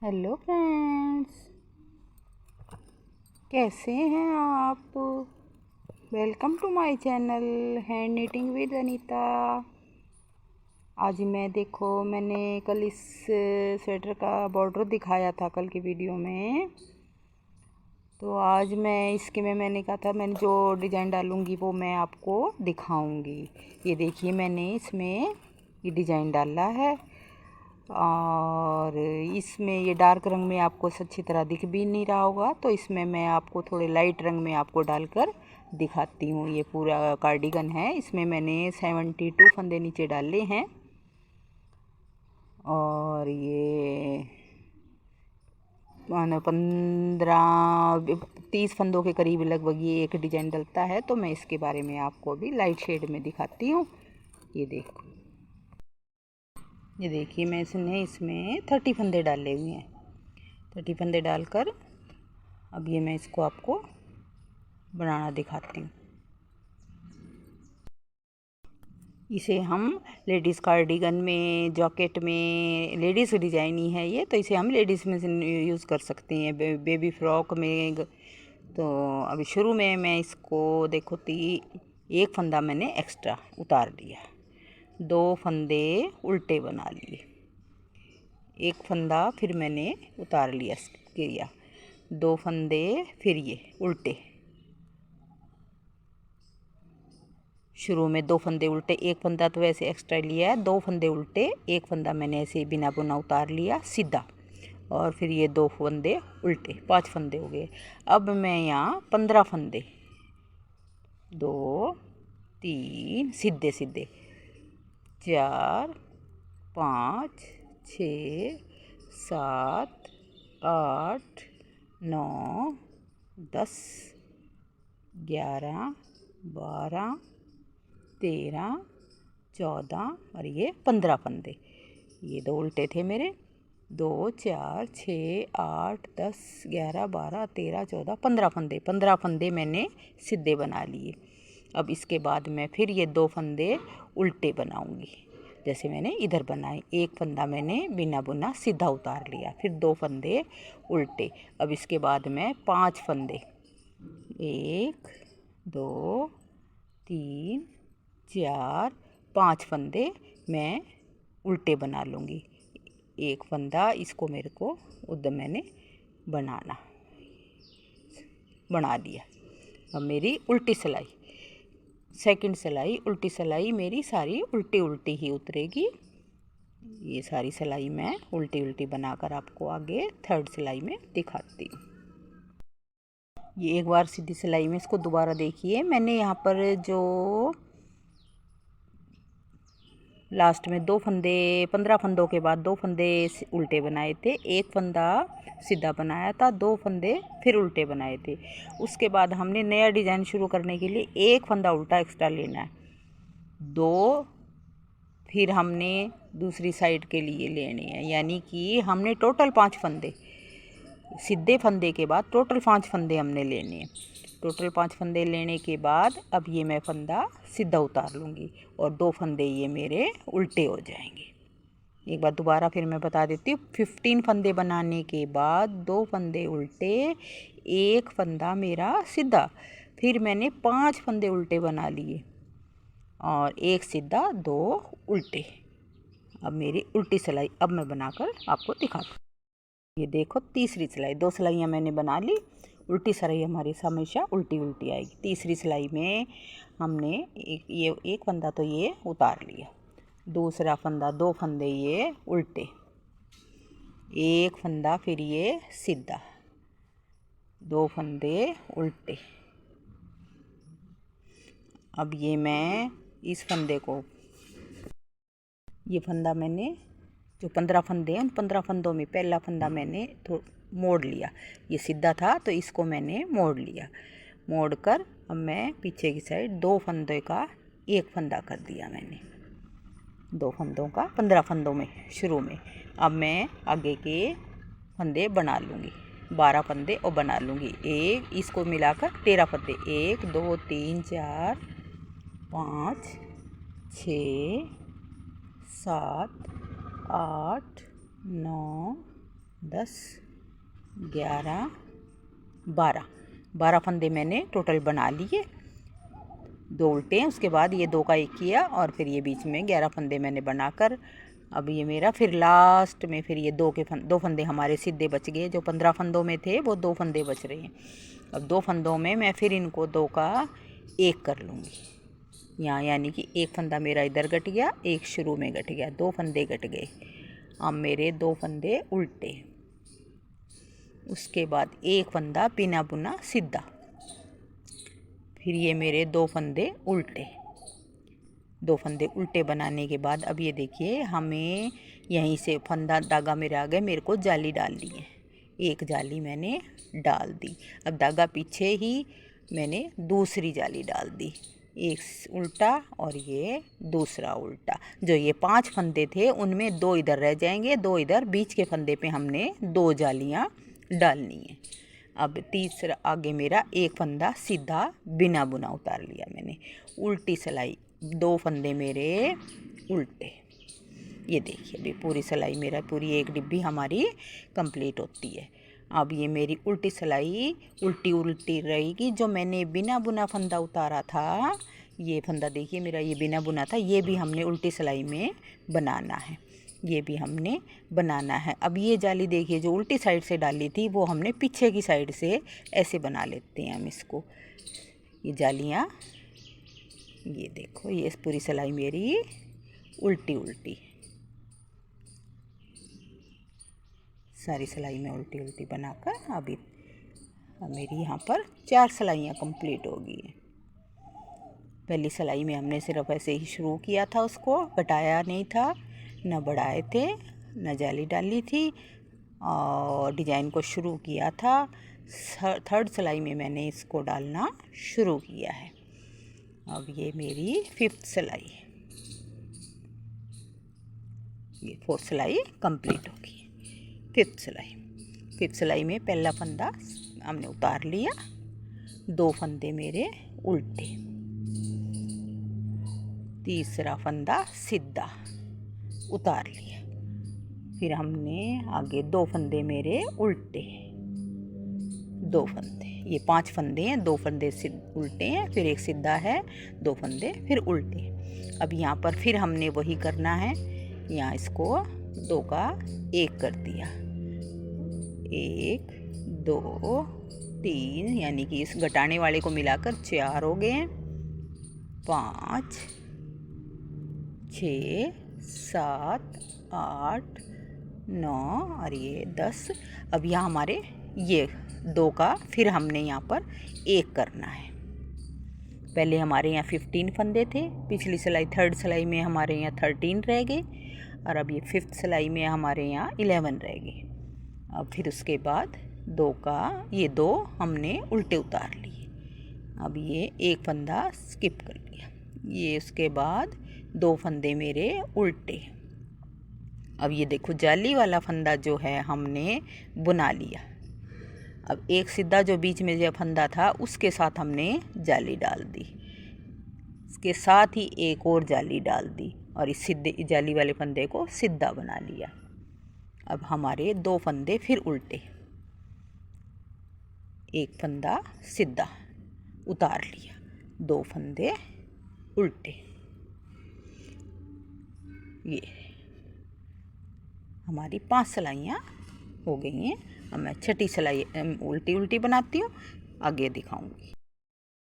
Hello friends, कैसे हैं आप। Welcome to my channel hand knitting with Anita. आज मैंने कल इस स्वेटर का बॉर्डर दिखाया था कल की वीडियो में। तो आज मैंने कहा था मैंने जो डिज़ाइन डालूंगी वो मैं आपको दिखाऊंगी। ये देखिए, मैंने इसमें ये डिज़ाइन डाला है और इसमें ये डार्क रंग में आपको अच्छी तरह दिख भी नहीं रहा होगा, तो इसमें मैं आपको थोड़े लाइट रंग में आपको डालकर दिखाती हूँ। ये पूरा कार्डिगन है, इसमें मैंने 72 फंदे नीचे डाले हैं और ये 15-30 फंदों के करीब लगभग ये एक डिज़ाइन डलता है। तो मैं इसके बारे में आपको अभी लाइट शेड में दिखाती हूँ। ये देखिए मैं इसमें 30 फंदे डाले हुए हैं। 30 फंदे डालकर अब ये मैं इसको आपको बनाना दिखाती हूँ। इसे हम लेडीज़ कार्डिगन में, जैकेट में, लेडीज़ डिज़ाइन ही है ये, तो इसे हम लेडीज़ में यूज़ कर सकते हैं, बेबी फ्रॉक में। तो अभी शुरू में मैं इसको देखो एक फंदा मैंने एक्स्ट्रा उतार लिया, 2 फंदे उल्टे बना लिए, एक फंदा फिर मैंने उतार लिया, 2 फंदे फिर ये उल्टे, शुरू में 2 फंदे उल्टे, एक फंदा तो वैसे एक्स्ट्रा लिया है, 2 फंदे उल्टे, एक फंदा मैंने ऐसे बिना बुना उतार लिया सीधा, और फिर ये 2 फंदे उल्टे, 5 फंदे हो गए। अब मैं यहाँ 15 फंदे, 2 3 सीधे सीधे, 4 5 6 7 8 9 10 11 12 13 14 और ये 15 फंदे। ये 2 उल्टे थे मेरे, 2 4 6 8 10 11 12 13 14 15 फंदे मैंने सीधे बना लिए। अब इसके बाद मैं फिर ये 2 फंदे उल्टे बनाऊंगी, जैसे मैंने इधर बनाए। एक फंदा मैंने बिना बुना सीधा उतार लिया, फिर 2 फंदे उल्टे। अब इसके बाद मैं 5 फंदे, 1 2 3 4 5 फंदे मैं उल्टे बना लूँगी। एक फंदा इसको मेरे को उधर मैंने बना लिया। अब मेरी उल्टी सिलाई, सेकंड सिलाई, उल्टी सिलाई मेरी सारी उल्टी उल्टी ही उतरेगी। ये सारी सिलाई मैं उल्टी उल्टी बनाकर आपको आगे थर्ड सिलाई में दिखाती हूँ। ये एक बार सीधी सिलाई में इसको दोबारा देखिए, मैंने यहाँ पर जो लास्ट में 2 फंदे, 15 फंदों के बाद 2 फंदे उल्टे बनाए थे, एक फंदा सीधा बनाया था, 2 फंदे फिर उल्टे बनाए थे। उसके बाद हमने नया डिज़ाइन शुरू करने के लिए एक फंदा उल्टा एक्स्ट्रा लेना है, 2 फिर हमने दूसरी साइड के लिए लेने हैं, यानी कि हमने टोटल 5 फंदे, सीधे फंदे के बाद टोटल 5 फंदे हमने लेने हैं। टोटल 5 फंदे लेने के बाद अब ये मैं फंदा सीधा उतार लूँगी और 2 फंदे ये मेरे उल्टे हो जाएंगे। एक बार दोबारा फिर मैं बता देती हूँ, 15 फंदे बनाने के बाद 2 फंदे उल्टे, एक फंदा मेरा सीधा, फिर मैंने 5 फंदे उल्टे बना लिए और एक सीधा, 2 उल्टे। अब मेरी उल्टी सिलाई अब मैं बनाकर आपको दिखाती हूँ। ये देखो तीसरी सिलाई, 2 सिलाइयाँ मैंने बना ली। उल्टी सिलाई हमारी हमेशा उल्टी उल्टी आएगी। तीसरी सिलाई में हमने एक फंदा तो ये उतार लिया, दूसरा फंदा, 2 फंदे ये उल्टे, एक फंदा फिर ये सीधा, 2 फंदे उल्टे। अब ये मैं इस फंदे को, ये फंदा मैंने जो 15 फंदे हैं उन 15 फंदों में पहला फंदा मैंने मोड़ लिया, ये सीधा था तो इसको मैंने मोड़ लिया, मोड़ कर अब मैं पीछे की साइड 2 फंदे का एक फंदा कर दिया मैंने, 2 फंदों का 15 फंदों में शुरू में। अब मैं आगे के फंदे बना लूँगी, 12 फंदे और बना लूँगी, एक इसको मिलाकर 13 फंदे, 1 2 3 4 5 6 7 8 9 10, 11, 12 फंदे मैंने टोटल बना लिए। 2 उल्टे हैं, उसके बाद ये 2 का 1 किया और फिर ये बीच में 11 फंदे मैंने बनाकर, अब ये मेरा फिर लास्ट में फिर ये 2 फंदे हमारे सीधे बच गए। जो 15 फंदों में थे वो 2 फंदे बच रहे हैं। अब 2 फंदों में मैं फिर इनको 2 का 1 कर लूँगी यहाँ, यानी कि 1 फंदा मेरा इधर कट गया, 1 शुरू में कट गया, 2 फंदे कट गए। अब मेरे 2 फंदे उल्टे, उसके बाद 1 फंदा बिना बुना सीधा, फिर ये मेरे 2 फंदे उल्टे। 2 फंदे उल्टे बनाने के बाद अब ये देखिए हमें यहीं से फंदा धागा मेरे आ गए, मेरे को जाली डालनी है। 1 जाली मैंने डाल दी। अब धागा पीछे ही मैंने दूसरी जाली डाल दी, 1 उल्टा और ये दूसरा उल्टा। जो ये 5 फंदे थे उनमें 2 इधर रह जाएंगे, 2 इधर, बीच के फंदे पे हमने 2 जालियाँ डालनी है। अब तीसरा आगे मेरा 1 फंदा सीधा बिना बुना उतार लिया मैंने, उल्टी सिलाई, 2 फंदे मेरे उल्टे। ये देखिए अभी पूरी सिलाई मेरा, पूरी एक डिब्बी हमारी कंप्लीट होती है। अब ये मेरी उल्टी सिलाई उल्टी उल्टी रहेगी। जो मैंने बिना बुना फंदा उतारा था, ये फंदा देखिए मेरा ये बिना बुना था, ये भी हमने उल्टी सिलाई में बनाना है, ये भी हमने बनाना है। अब ये जाली देखिए जो उल्टी साइड से डाली थी वो हमने पीछे की साइड से ऐसे बना लेते हैं हम इसको। ये जालियाँ, ये देखो ये पूरी सिलाई मेरी उल्टी उल्टी, सारी सिलाई में उल्टी उल्टी बनाकर अभी मेरी यहाँ पर 4 सिलाइयाँ कंप्लीट हो गई हैं। पहली सिलाई में हमने सिर्फ ऐसे ही शुरू किया था, उसको घटाया नहीं था, न बढ़ाए थे, न जाली डाली थी और डिजाइन को शुरू किया था। 3rd सिलाई में मैंने इसको डालना शुरू किया है। अब ये मेरी 5th सिलाई, ये 4th सिलाई कंप्लीट होगी। 5th सिलाई में पहला फंदा हमने उतार लिया, 2 फंदे मेरे उल्टे, तीसरा फंदा सीधा उतार लिया, फिर हमने आगे 2 फंदे मेरे उल्टे, 2 फंदे, ये 5 फंदे हैं, 2 फंदे उल्टे हैं, फिर 1 सीधा है, 2 फंदे फिर उल्टे। अब यहाँ पर फिर हमने वही करना है, यहाँ इसको 2 का 1 कर दिया, 1 2 3, यानी कि इस घटाने वाले को मिलाकर 4 हो गए, 5 6 7 8 9 और ये 10। अब यहाँ हमारे ये 2 का फिर हमने यहाँ पर 1 करना है। पहले हमारे यहाँ 15 फंदे थे, पिछली सिलाई 3rd सिलाई में हमारे यहाँ 13 रह गए और अब ये 5th सिलाई में हमारे यहाँ 11 रह गए। अब फिर उसके बाद 2 का ये 2 हमने उल्टे उतार लिए। अब ये 1 फंदा स्किप कर लिया, ये उसके बाद 2 फंदे मेरे उल्टे। अब ये देखो जाली वाला फंदा जो है हमने बुना लिया। अब 1 सीधा जो बीच में जो फंदा था उसके साथ हमने जाली डाल दी, इसके साथ ही 1 और जाली डाल दी और इस सीधे जाली वाले फंदे को सीधा बना लिया। अब हमारे 2 फंदे फिर उल्टे, 1 फंदा सीधा उतार लिया, 2 फंदे उल्टे। ये हमारी 5 सिलाइयाँ हो गई हैं। अब मैं 6ठी सिलाई उल्टी उल्टी बनाती हूँ, आगे दिखाऊंगी।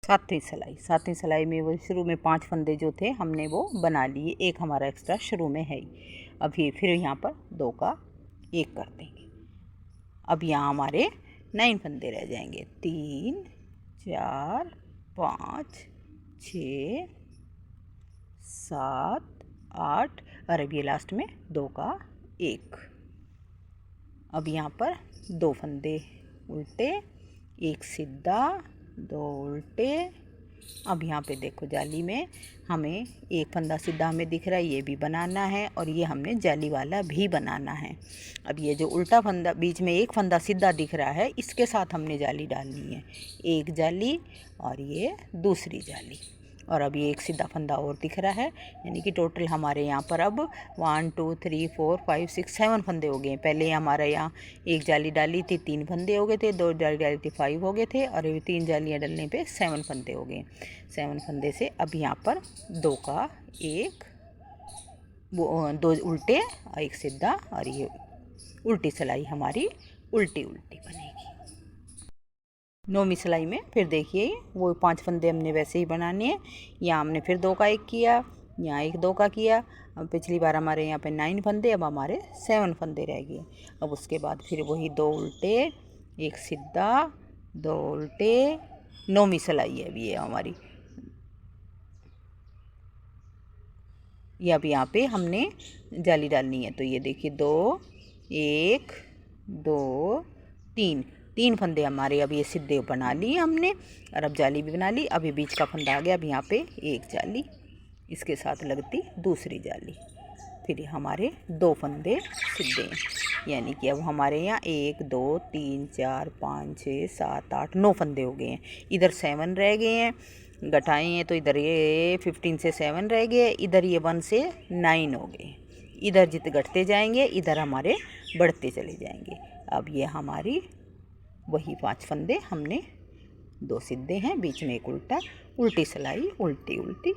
7वीं सिलाई में वो शुरू में 5 फंदे जो थे हमने वो बना लिए, 1 हमारा एक्स्ट्रा शुरू में है ही। अब ये फिर यहाँ पर 2 का 1 कर देंगे। अब यहाँ हमारे 9 फंदे रह जाएंगे, 3 4 5 6 7 8 और अब ये लास्ट में 2 का 1। अब यहाँ पर 2 फंदे उल्टे, 1 सीधा, 2 उल्टे। अब यहाँ पे देखो जाली में हमें 1 फंदा सीधा हमें दिख रहा है, ये भी बनाना है और ये हमने जाली वाला भी बनाना है। अब ये जो उल्टा फंदा बीच में 1 फंदा सीधा दिख रहा है, इसके साथ हमने जाली डालनी है, 1 जाली और ये दूसरी जाली और अब ये एक सीधा फंदा और दिख रहा है, यानी कि टोटल हमारे यहाँ पर अब 1 2 3 4 5 6 7 फंदे हो गए हैं। पहले हमारे यहाँ एक जाली डाली थी 3 फंदे हो गए थे, 2 जाली डाली थी 5 हो गए थे, और ये 3 जालियाँ डलने पे 7 फंदे हो गए। 7 फंदे से अब यहाँ पर 2 का 1 2 उल्टे और 1 सीधा, और ये उल्टी सिलाई हमारी उल्टी उल्टी बनेगी। 9वीं सिलाई में फिर देखिए वो 5 फंदे हमने वैसे ही बनाने हैं। यहाँ हमने फिर 2 का 1 किया, यहाँ 1 2 का किया। अब पिछली बार हमारे यहाँ पे 9 फंदे, अब हमारे 7 फंदे रह गए। अब उसके बाद फिर वही 2 उल्टे 1 सीधा 2 उल्टे। 9वीं सिलाई है अभी ये हमारी। ये अब यहाँ पे हमने जाली डालनी है, तो ये देखिए 2 1 2 3 फंदे हमारे अब ये सीधे बना लिए हमने, और अब जाली भी बना ली। अभी बीच का फंदा आ गया, अब यहाँ पे एक जाली, इसके साथ लगती दूसरी जाली, फिर हमारे 2 फंदे सीधे हैं। यानी कि अब हमारे यहाँ 1 2 3 4 5 6 7 8 9 फंदे हो गए हैं। इधर 7 रह गए हैं, घटाए हैं तो इधर ये 15 से 7 रह गए, इधर ये 1 से 9 हो गए। इधर जितने घटते जाएंगे इधर हमारे बढ़ते चले जाएंगे। अब ये हमारी वही 5 फंदे हमने 2 सीधे हैं, बीच में एक उल्टा, उल्टी सिलाई उल्टी उल्टी।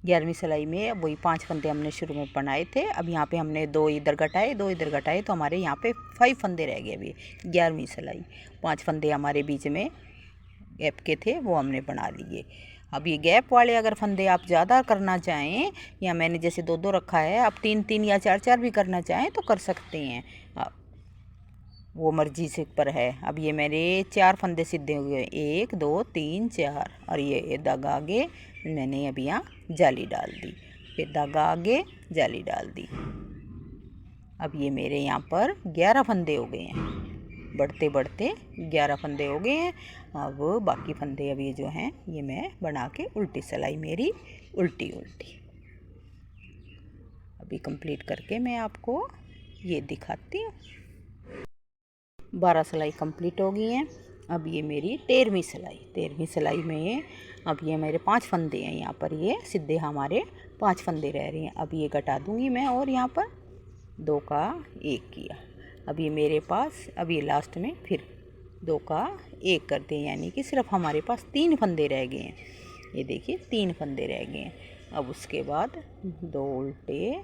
11वीं सिलाई में वही 5 फंदे हमने शुरू में बनाए थे। अब यहाँ पे हमने 2 इधर घटाए 2 इधर घटाए, तो हमारे यहाँ पे 5 फंदे रह गए। अभी 11वीं सिलाई 5 फंदे हमारे बीच में गैप के थे, वो हमने बना लिए। अब ये गैप वाले अगर फंदे आप ज़्यादा करना चाहें, या मैंने जैसे 2 2 रखा है, आप 3 3 या 4 4 भी करना चाहें तो कर सकते हैं, वो मर्जी से पर है। अब ये मेरे 4 फंदे सीधे हुए, 1 2 3 4, और ये धागा आगे मैंने अभी यहाँ जाली डाल दी, फिर धागा आगे जाली डाल दी। अब ये मेरे यहाँ पर 11 फंदे हो गए हैं, बढ़ते बढ़ते 11 फंदे हो गए हैं। अब बाकी फंदे अब ये जो हैं ये मैं बना के उल्टी सिलाई मेरी उल्टी उल्टी अभी कंप्लीट करके मैं आपको ये दिखाती हूँ। 12 सिलाई कंप्लीट हो गई हैं। अब ये मेरी 13वीं सिलाई में अब ये मेरे 5 फंदे हैं, यहाँ पर ये सीधे हमारे 5 फंदे रह रहे हैं। अब ये घटा दूँगी मैं, और यहाँ पर 2 का 1 किया। अब ये मेरे पास अब ये लास्ट में फिर 2 का 1 करते हैं, यानी कि सिर्फ हमारे पास 3 फंदे रह गए हैं। ये देखिए 3 फंदे रह गए हैं। अब उसके बाद 2 उल्टे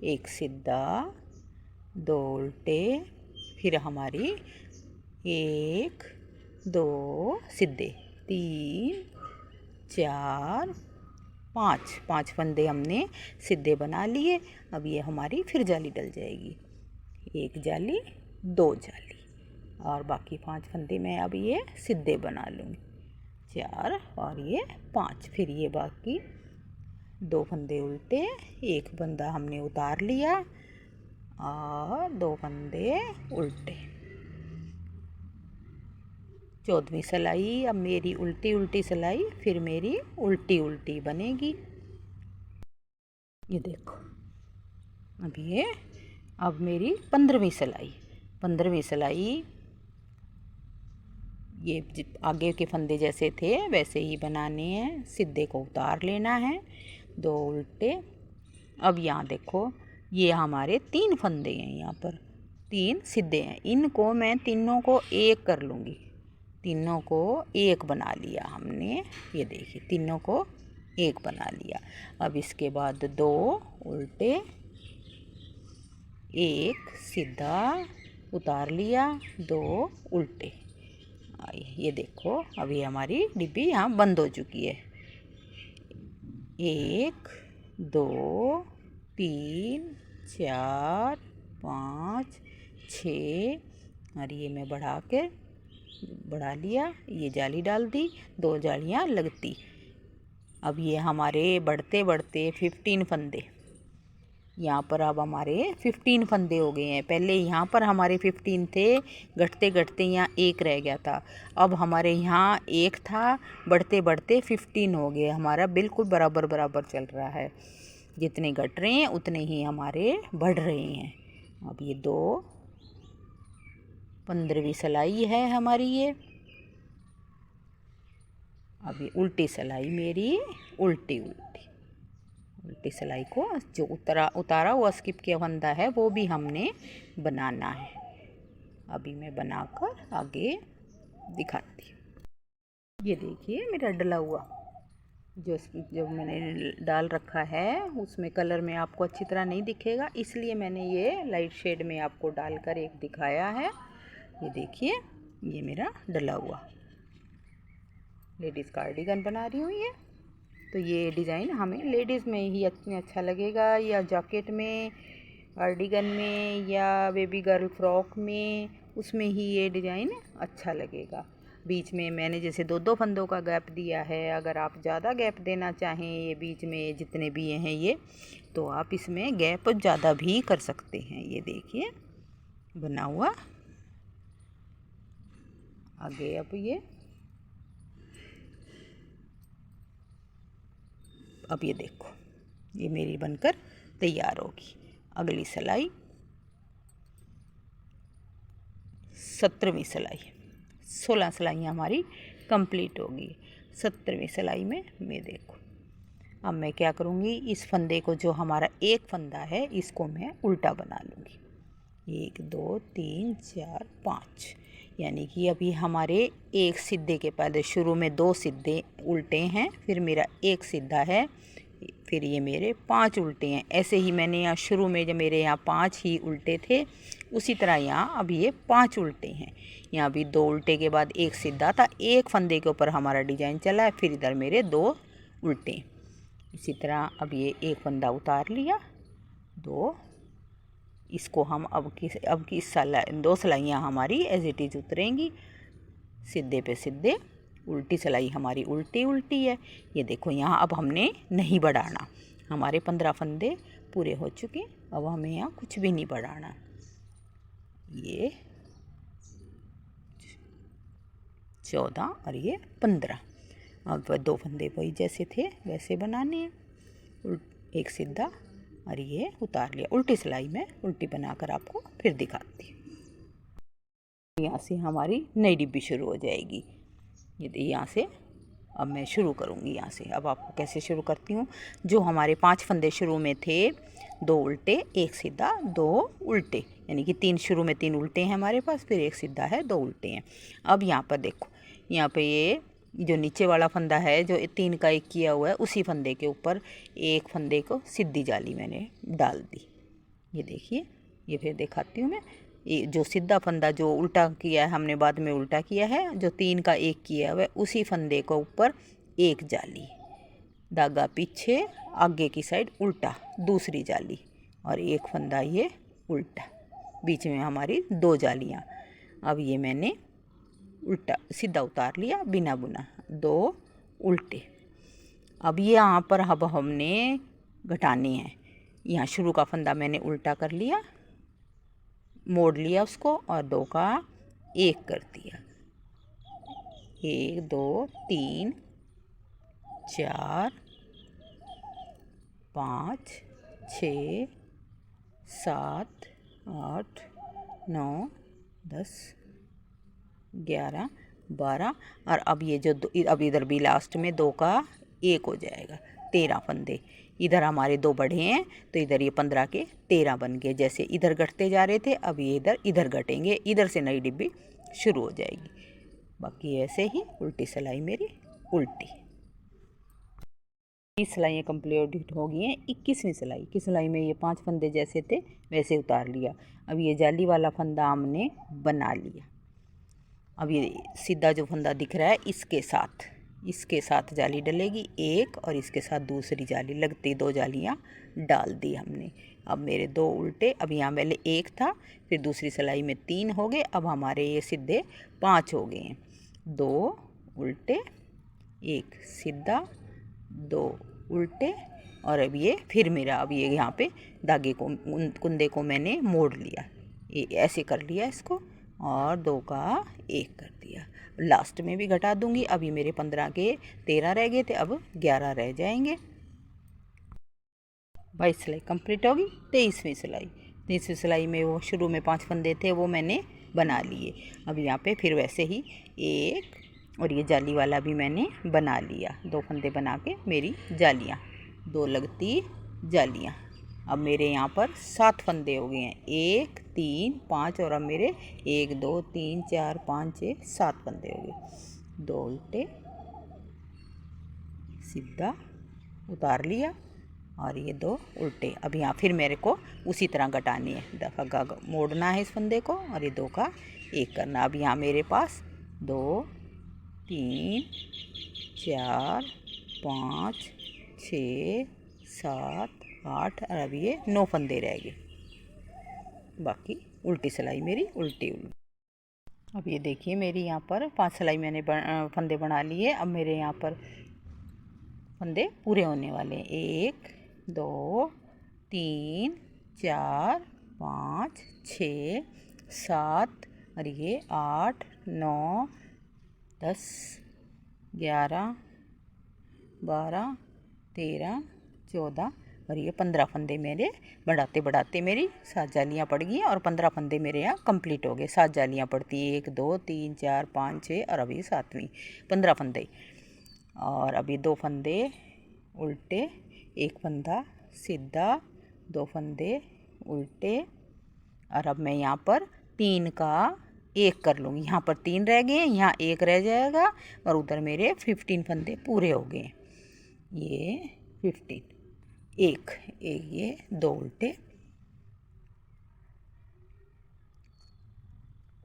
1 सीधा 2 उल्टे, फिर हमारी 1 2 सीधे 3 4 5 फंदे हमने सीधे बना लिए। अब ये हमारी फिर जाली डल जाएगी, 1 जाली 2 जाली, और बाकी 5 फंदे मैं अब ये सीधे बना लूँगी, 4 और ये 5। फिर ये बाकी 2 फंदे उल्टे, 1 फंदा हमने उतार लिया, और 2 फंदे उल्टे। 14वीं सिलाई अब मेरी उल्टी उल्टी सिलाई, फिर मेरी उल्टी उल्टी बनेगी। ये देखो अब मेरी 15वीं सिलाई ये आगे के फंदे जैसे थे वैसे ही बनाने हैं, सीधे को उतार लेना है, 2 उल्टे। अब यहाँ देखो ये हमारे 3 फंदे हैं, यहाँ पर 3 सीधे हैं, इनको मैं तीनों को 1 कर लूँगी, तीनों को 1 बना लिया हमने। ये देखिए तीनों को 1 बना लिया। अब इसके बाद 2 उल्टे 1 सीधा उतार लिया, 2 उल्टे। ये देखो अभी हमारी डिब्बी यहाँ बंद हो चुकी है। 1 2 3 4 5 6, और ये मैं बढ़ा लिया, ये जाली डाल दी, 2 जालियाँ लगती। अब ये हमारे बढ़ते बढ़ते 15 फंदे, यहाँ पर अब हमारे 15 फंदे हो गए हैं। पहले यहाँ पर हमारे 15 थे, घटते घटते यहाँ 1 रह गया था। अब हमारे यहाँ 1 था, बढ़ते बढ़ते 15 हो गए, हमारा बिल्कुल बराबर बराबर चल रहा है, जितने घट रहे हैं उतने ही हमारे बढ़ रहे हैं। अब ये 15वीं सिलाई है हमारी ये। अब ये उल्टी सिलाई मेरी उल्टी उल्टी उल्टी सिलाई को जो उतारा हुआ स्किप किया फंदा है वो भी हमने बनाना है। अभी मैं बनाकर आगे दिखाती हूँ। ये देखिए मेरा डला हुआ जो मैंने डाल रखा है उसमें कलर में आपको अच्छी तरह नहीं दिखेगा, इसलिए मैंने ये लाइट शेड में आपको डालकर एक दिखाया है। ये देखिए ये मेरा डला हुआ लेडीज़ कार्डिगन बना रही हूँ ये। तो ये डिज़ाइन हमें लेडीज़ में ही अच्छा लगेगा, या जैकेट में, कार्डिगन में, या बेबी गर्ल फ्रॉक में, उसमें ही ये डिज़ाइन अच्छा लगेगा। बीच में मैंने जैसे दो फंदों का गैप दिया है, अगर आप ज़्यादा गैप देना चाहें ये बीच में जितने भी हैं ये, तो आप इसमें गैप ज़्यादा भी कर सकते हैं। ये देखिए बना हुआ आगे। अब ये देखो ये मेरी बनकर तैयार होगी। अगली सिलाई 17वीं सिलाई, 16 सिलाइयाँ हमारी कंप्लीट होगी। 17वीं सिलाई में मैं देखो अब मैं क्या करूँगी, इस फंदे को जो हमारा एक फंदा है इसको मैं उल्टा बना लूँगी। 1 2 3 4 5, यानी कि अभी हमारे एक सीधे के पहले शुरू में 2 सीधे उल्टे हैं, फिर मेरा एक सीधा है, फिर ये मेरे 5 उल्टे हैं। ऐसे ही मैंने यहाँ शुरू में जब मेरे यहाँ 5 ही उल्टे थे, उसी तरह यहाँ अभी ये 5 उल्टे हैं। यहाँ भी 2 उल्टे के बाद एक सीधा था, एक फंदे के ऊपर हमारा डिजाइन चला है, फिर इधर मेरे 2 उल्टे। इसी तरह अब ये एक फंदा उतार लिया, 2, इसको हम अब की 2 सिलाइयाँ हमारी एज इट इज़ उतरेंगी सीधे पे सीधे। उल्टी सिलाई हमारी उल्टी उल्टी है। ये देखो यहाँ अब हमने नहीं बढ़ाना, हमारे 15 फंदे पूरे हो चुके, अब हमें यहाँ कुछ भी नहीं बढ़ाना। ये 14 और ये 15, अब 2 फंदे वही जैसे थे वैसे बनाने हैं। एक सीधा और ये उतार लिया। उल्टी सिलाई में उल्टी बनाकर आपको फिर दिखाती हूँ। यहाँ से हमारी नई डिब्बी शुरू हो जाएगी। ये यहाँ से अब मैं शुरू करूँगी। यहाँ से अब आपको कैसे शुरू करती हूँ, जो हमारे 5 फंदे शुरू में थे, 2 उल्टे एक सीधा 2 उल्टे, यानी कि 3 शुरू में 3 उल्टे हैं हमारे पास, फिर एक सीधा है 2 उल्टे हैं। अब यहाँ पर देखो, यहाँ पे ये जो नीचे वाला फंदा है जो 3 का 1 किया हुआ है, उसी फंदे के ऊपर एक फंदे को सीधी जाली मैंने डाल दी। ये देखिए, ये फिर दिखाती हूँ मैं। ये जो सीधा फंदा जो उल्टा किया है हमने, बाद में उल्टा किया है, जो 3 का 1 किया हुआ है, उसी फंदे को ऊपर एक जाली, धागा पीछे, आगे की साइड उल्टा दूसरी जाली, और एक फंदा ये उल्टा, बीच में हमारी 2 जालियाँ। अब ये मैंने उल्टा सीधा उतार लिया बिना बुना, 2 उल्टे। अब ये यहाँ पर अब हमने घटाने हैं। यहाँ शुरू का फंदा मैंने उल्टा कर लिया, मोड़ लिया उसको, और 2 का 1 कर दिया। 1 2 3 4 5 6 7 8 9 10 11 12, और अब ये जो अब इधर भी लास्ट में 2 का 1 हो जाएगा। 13 फंदे इधर हमारे 2 बढ़े हैं, तो इधर ये 15 के 13 बन गए। जैसे इधर घटते जा रहे थे, अब ये इधर घटेंगे, इधर से नई डिब्बी शुरू हो जाएगी। बाकी ऐसे ही उल्टी सिलाई मेरी उल्टी। 20 सिलाइयाँ कंप्लीट हो गई हैं। 21वीं सिलाई की सिलाई में ये 5 फंदे जैसे थे वैसे उतार लिया। अब ये जाली वाला फंदा हमने बना लिया। अब ये सीधा जो फंदा दिख रहा है इसके साथ जाली डलेगी एक, और इसके साथ दूसरी जाली लगती, 2 जालियाँ डाल दी हमने। अब मेरे 2 उल्टे, अब यहाँ पहले 1 था, फिर दूसरी सिलाई में 3 हो गए, अब हमारे ये सीधे 5 हो गए हैं। 2 उल्टे, 1 सीधा, 2 उल्टे, और अब ये फिर मेरा अब ये यहाँ पे धागे को कुंदे को मैंने मोड़ लिया, ये ऐसे कर लिया इसको, और 2 का 1 कर दिया। लास्ट में भी घटा दूंगी। अभी मेरे 15 के 13 रह गए थे, अब 11 रह जाएंगे। 22 सिलाई कंप्लीट होगी। 23वीं सिलाई में वो शुरू में 5 फंदे थे वो मैंने बना लिए। अब यहाँ पे फिर वैसे ही 1 और ये जाली वाला भी मैंने बना लिया, 2 फंदे बना के मेरी जालियाँ, 2 लगती जालियाँ। अब मेरे यहाँ पर 7 फंदे हो गए हैं, 1 3 5 और अब मेरे 1 2 3 4 5 6 7 फंदे हो गए। 2 उल्टे सीधा उतार लिया और ये 2 उल्टे। अब यहाँ फिर मेरे को उसी तरह घटानी है, धागा मोड़ना है इस फंदे को और ये 2 का 1 करना। अब यहाँ मेरे पास 2 3 4 5 6 7 8 और अब ये 9 फंदे रह गए, बाकी उल्टी सिलाई मेरी उल्टी। अब ये देखिए मेरी यहाँ पर 5 सिलाई मैंने फंदे बना लिए। अब मेरे यहाँ पर फंदे पूरे होने वाले हैं, 1 2 3 4 5 6 7 और ये 8 9 10 11 12 13 14 और ये 15 फंदे मेरे बढ़ाते बढ़ाते मेरी 7 जालियाँ पड़ गई हैं और 15 फंदे मेरे यहाँ कंप्लीट हो गए। 7 जालियाँ पड़ती है, 1 2 3 4 5 6 और अभी 7वीं, 15 फंदे। और अभी 2 फंदे उल्टे, 1 फंदा सीधा, 2 फंदे उल्टे और अब मैं यहाँ पर 3 का 1 कर लूँगी। यहाँ पर 3 रह गए, यहाँ 1 रह जाएगा और उधर मेरे 15 फंदे पूरे हो गए। ये 15, एक ये 2 उल्टे,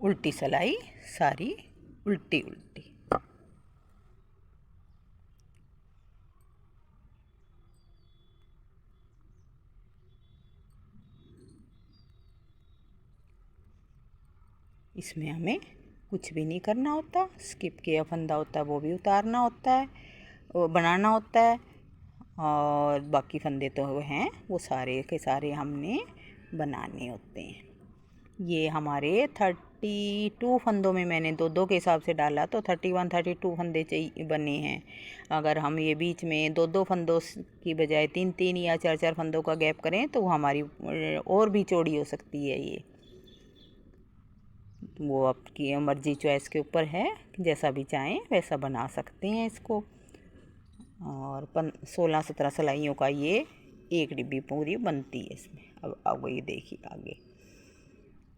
उल्टी सिलाई सारी उल्टी उल्टी। इसमें हमें कुछ भी नहीं करना होता, स्किप किया फंदा होता है वो भी उतारना होता है, वो बनाना होता है और बाकी फंदे तो हैं वो सारे के सारे हमने बनाने होते हैं। ये हमारे 32 फंदों में मैंने 2-2 के हिसाब से डाला तो 31-32 फंदे चाहिए बने हैं। अगर हम ये बीच में 2-2 फंदों की बजाय 3-3 या 4-4 फंदों का गैप करें तो वो हमारी और भी चौड़ी हो सकती है। ये वो आपकी मर्जी चॉइस के ऊपर है, जैसा भी चाहें वैसा बना सकते हैं इसको। और 16-17 सिलाइयों का ये एक डिब्बी पूरी बनती है इसमें। अब ये देखिए आगे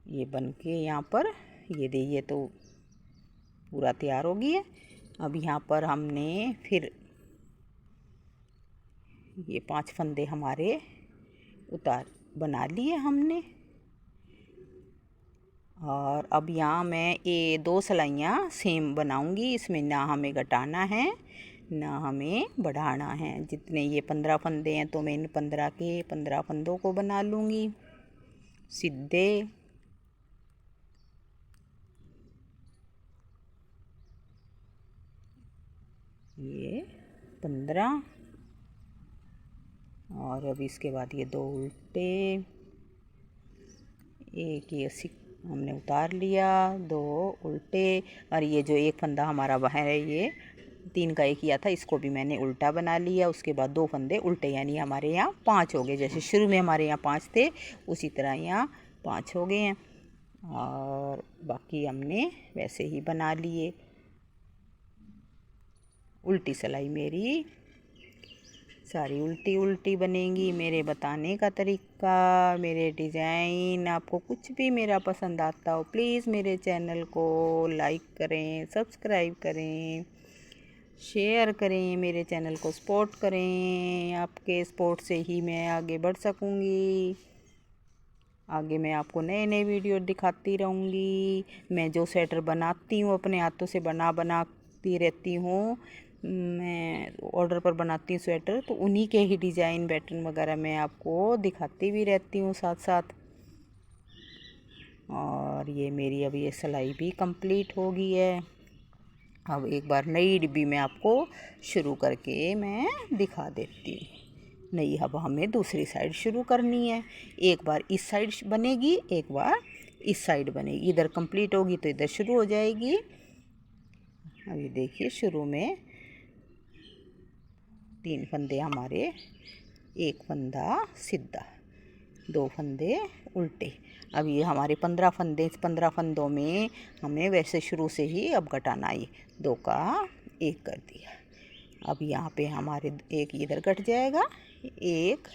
ये बन के यहाँ पर ये देखिए तो पूरा तैयार हो गई है। अब यहाँ पर हमने फिर ये 5 फंदे हमारे बना लिए हमने और अब यहाँ मैं ये 2 सिलाइयाँ सेम बनाऊंगी। इसमें ना हमें घटाना है ना हमें बढ़ाना है। जितने ये 15 फंदे हैं तो मैं इन 15 के 15 फंदों को बना लूँगी सीधे। ये 15 और अब इसके बाद ये 2 उल्टे, एक ये हमने उतार लिया, 2 उल्टे और ये जो एक फंदा हमारा बाहर है ये 3 का 1 किया था इसको भी मैंने उल्टा बना लिया। उसके बाद 2 फंदे उल्टे यानी हमारे यहाँ 5 हो गए। जैसे शुरू में हमारे यहाँ 5 थे उसी तरह यहाँ 5 हो गए हैं और बाकी हमने वैसे ही बना लिए। उल्टी सिलाई मेरी सारी उल्टी उल्टी बनेगी। मेरे बताने का तरीका, मेरे डिज़ाइन आपको कुछ भी मेरा पसंद आता हो प्लीज़ मेरे चैनल को लाइक करें, सब्सक्राइब करें, शेयर करें, मेरे चैनल को सपोर्ट करें। आपके सपोर्ट से ही मैं आगे बढ़ सकूँगी। आगे मैं आपको नए नए वीडियो दिखाती रहूँगी। मैं जो स्वेटर बनाती हूँ अपने हाथों से बनाती रहती हूँ। मैं ऑर्डर पर बनाती हूँ स्वेटर तो उन्हीं के ही डिज़ाइन पैटर्न वगैरह मैं आपको दिखाती भी रहती हूँ साथ साथ। और ये मेरी अब ये सिलाई भी कंप्लीट हो गई है। अब एक बार नई डिब्बी में आपको शुरू करके मैं दिखा देती हूँ। नहीं अब हमें दूसरी साइड शुरू करनी है। एक बार इस साइड बनेगी, एक बार इस साइड बनेगी। इधर कंप्लीट होगी तो इधर शुरू हो जाएगी। अभी देखिए शुरू में 3 फंदे हमारे, 1 फंदा सीधा, 2 फंदे उल्टे। अब ये हमारे 15 फंदे, 15 फंदों में हमने वैसे शुरू से ही अब घटाना, ये 2 का 1 कर दिया। अब यहाँ पे हमारे एक इधर कट जाएगा, एक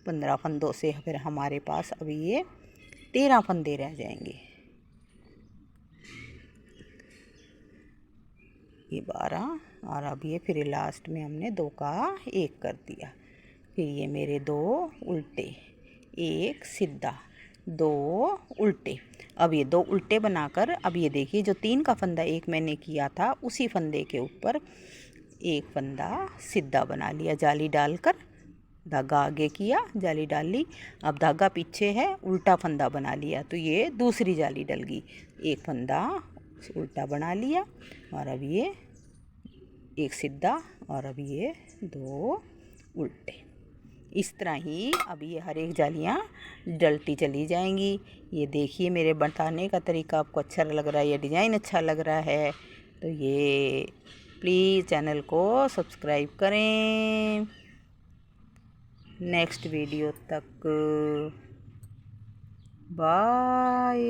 15 फंदों से फिर हमारे पास अब ये 13 फंदे रह जाएंगे। ये 12 और अब ये फिर लास्ट में हमने 2 का 1 कर दिया। फिर ये मेरे 2 उल्टे, 1 सीधा, 2 उल्टे। अब ये 2 उल्टे बनाकर अब ये देखिए जो 3 का फंदा एक मैंने किया था उसी फंदे के ऊपर एक फंदा सीधा बना लिया, जाली डालकर धागा आगे किया, जाली डाल ली। अब धागा पीछे है, उल्टा फंदा बना लिया तो ये दूसरी जाली डल गई। एक फंदा उल्टा बना लिया और अब ये एक सीधा और अब ये 2 उल्टे। इस तरह ही अब ये हर एक जालियाँ डलती चली जाएंगी। ये देखिए मेरे बताने का तरीका आपको अच्छा लग रहा है, ये डिज़ाइन अच्छा लग रहा है तो ये प्लीज़ चैनल को सब्सक्राइब करें। नेक्स्ट वीडियो तक बाय।